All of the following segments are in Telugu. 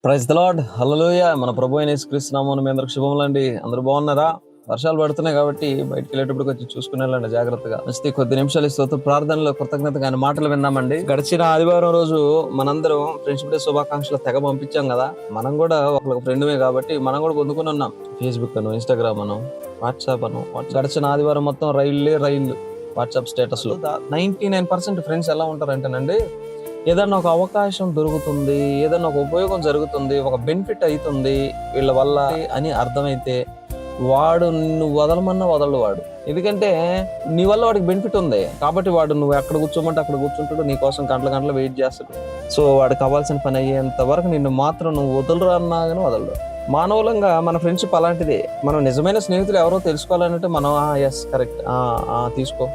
ప్రైజ్ ద లార్డ్, హల్లెలూయా. మన ప్రభు అయిన యేసుక్రీస్తు నామమున మీ అందరికి శుభములండి. అందరూ బాగున్నారా? వర్షాలు పడుతున్నాయి కాబట్టి బయటకు వెళ్ళేటప్పుడు కొంచెం చూసుకుని వెళ్ళండి జాగ్రత్తగా. మంచిది, కొద్ది నిమిషాలు ఈ స్తోత్ర ప్రార్థనలో కృతజ్ఞతగా ఆయన మాటలు విన్నామండి. గడిచిన ఆదివారం రోజు మనందరం ఫ్రెండ్షిప్ డే శుభాకాంక్షలు తెగ పంపించాం కదా. మనం కూడా ఒక ఫ్రెండ్మే కాబట్టి మనం కూడా పొందుకుని ఉన్నాం. ఫేస్బుక్ అను, ఇన్స్టాగ్రామ్ అను, వాట్సాప్ అను. గడిచిన ఆదివారం మొత్తం రైళ్ళు వాట్సాప్ స్టేటస్ లో 99% ఫ్రెండ్స్ ఎలా ఉంటారంటేనండి, ఏదన్నా ఒక అవకాశం దొరుకుతుంది, ఏదన్నా ఒక ఉపయోగం జరుగుతుంది, ఒక బెనిఫిట్ అవుతుంది వీళ్ళ వల్ల అని అర్థమైతే వాడు నిన్ను వదలమన్నా వదలడు. వాడు ఎందుకంటే నీ వల్ల వాడికి బెనిఫిట్ ఉంది కాబట్టి వాడు నువ్వు ఎక్కడ కూర్చోమంటే అక్కడ కూర్చుంటాడు, నీ కోసం గంటల వెయిట్ చేస్తాడు. సో వాడికి కావాల్సిన పని అయ్యేంత వరకు నిన్ను మాత్రం నువ్వు వదలరు అన్నా కానీ వదలడు. మానవులంగా మన ఫ్రెండ్షిప్ అలాంటిదే. మనం నిజమైన స్నేహితులు ఎవరో తెలుసుకోవాలంటే మనం ఎస్ కరెక్ట్, తీసుకో,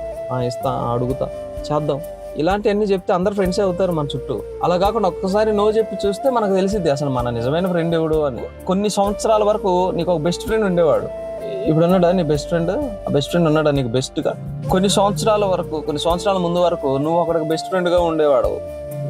ఇస్తా, అడుగుతా, చేద్దాం, ఇలాంటివన్నీ చెప్తే అందరు ఫ్రెండ్సే అవుతారు మన చుట్టూ. అలా కాకుండా ఒక్కసారి నో చెప్పి చూస్తే మనకు తెలిసిద్ది అసలు మన నిజమైన ఫ్రెండ్ ఎవడు అని. కొన్ని సంవత్సరాల వరకు నీకు ఒక బెస్ట్ ఫ్రెండ్ ఉండేవాడు. ఇప్పుడు ఉన్నాడా నీ బెస్ట్ ఫ్రెండ్? ఆ బెస్ట్ ఫ్రెండ్ ఉన్నాడా నీకు బెస్ట్ గా? కొన్ని సంవత్సరాల ముందు వరకు నువ్వు ఒకడికి బెస్ట్ ఫ్రెండ్ గా ఉండేవాడు.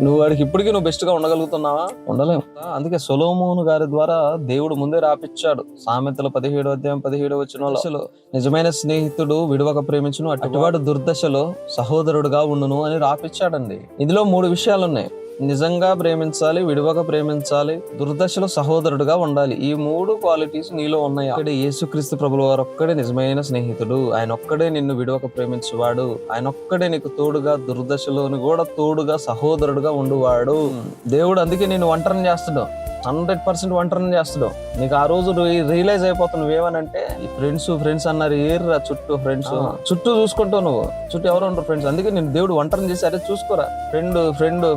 నువ్వు వాడికి ఇప్పటికీ నువ్వు బెస్ట్ గా ఉండగలుగుతున్నావా? ఉండలేము. అందుకే సొలొమోను గారి ద్వారా దేవుడు ముందే రాపిచ్చాడు. సామెతలు 17:17 అసలు నిజమైన స్నేహితుడు విడువక ప్రేమించును, అటువాడు దుర్దశలో సహోదరుడుగా ఉండును అని రాపిచ్చాడండి. ఇందులో 3 విషయాలు ఉన్నాయి. నిజంగా ప్రేమించాలి, విడువక ప్రేమించాలి, దుర్దశలో సహోదరుడుగా ఉండాలి. ఈ 3 క్వాలిటీస్ నీలో ఉన్నాయి. అక్కడే యేసుక్రీస్తు ప్రభుల వారు ఒక్కడే నిజమైన స్నేహితుడు. ఆయన ఒక్కడే నిన్ను విడువక ప్రేమించువాడు. ఆయన ఒక్కడే నీకు తోడుగా, దుర్దశలోని కూడా తోడుగా సహోదరుడుగా ఉండువాడు. దేవుడు అందుకే నేను ఒంటరిని చేస్తున్నావు, 100% ఒంటరిని చేస్తున్నావు. నీకు ఆ రోజు రియలైజ్ అయిపోతావు నువ్వేమనంటే, ఈ ఫ్రెండ్స్ అన్నారు ఏర్రా చుట్టూ ఫ్రెండ్స్, చుట్టూ చూసుకుంటావు నువ్వు, చుట్టూ ఎవరు ఉంటారు ఫ్రెండ్స్. అందుకే నేను దేవుడు ఒంటరిని చేసి అరే చూసుకోరా,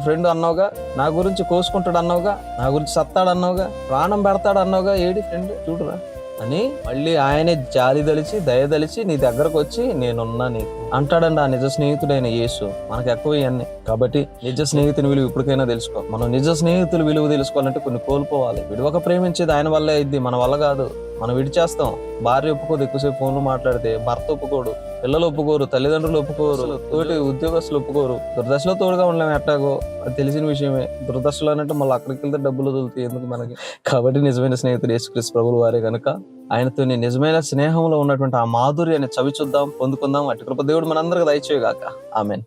ఫ్రెండ్ అన్నావుగా, నా గురించి కోసుకుంటాడు అన్నావుగా, నా గురించి సత్తాడు అన్నావుగా, ప్రాణం పెడతాడు అన్నావుగా, ఏడి ఫ్రెండ్ చూడురా అని మళ్ళీ ఆయనే జాలి దలిచి దయదలిచి నీ దగ్గరకు వచ్చి నేనున్నా నీకు అంటాడండి. ఆ నిజ స్నేహితుడైన యేసు. మనకు ఎక్కువ ఇవన్నీ కాబట్టి నిజ స్నేహితుని విలువ ఇప్పటికైనా తెలుసుకో. మనం నిజ స్నేహితుల విలువ తెలుసుకోవాలంటే కొన్ని కోల్పోవాలి. విడువక ప్రేమించేది ఆయన వల్లే అయింది, మన వల్ల కాదు. మనం విడిచేస్తాం. భార్య ఒప్పుకోదు, ఎక్కువసేపు ఫోన్లు మాట్లాడితే. భర్త ఒప్పుకోడు, పిల్లలు ఒప్పుకోరు, తల్లిదండ్రులు ఒప్పుకోరు, తోటి ఉద్యోగస్తులు ఒప్పుకోరు. దుర్దశలో తోడుగా ఉండలేము ఎట్టాగో, అది తెలిసిన విషయమే. దుర్దశలో అంటే మళ్ళీ అక్కడికి వెళ్తే డబ్బులు వదులుతాయి ఎందుకు మనకి. కాబట్టి నిజమైన స్నేహితుడు యేసుక్రీస్తు ప్రభువు వారే కనుక ఆయనతో నిజమైన స్నేహంలో ఉన్నటువంటి ఆ మాధుర్యాన్ని చవి చూద్దాం, పొందుకుందాం. అటు కృప దేవుడు మనందరికి దయచేయగాక. ఆమేన్.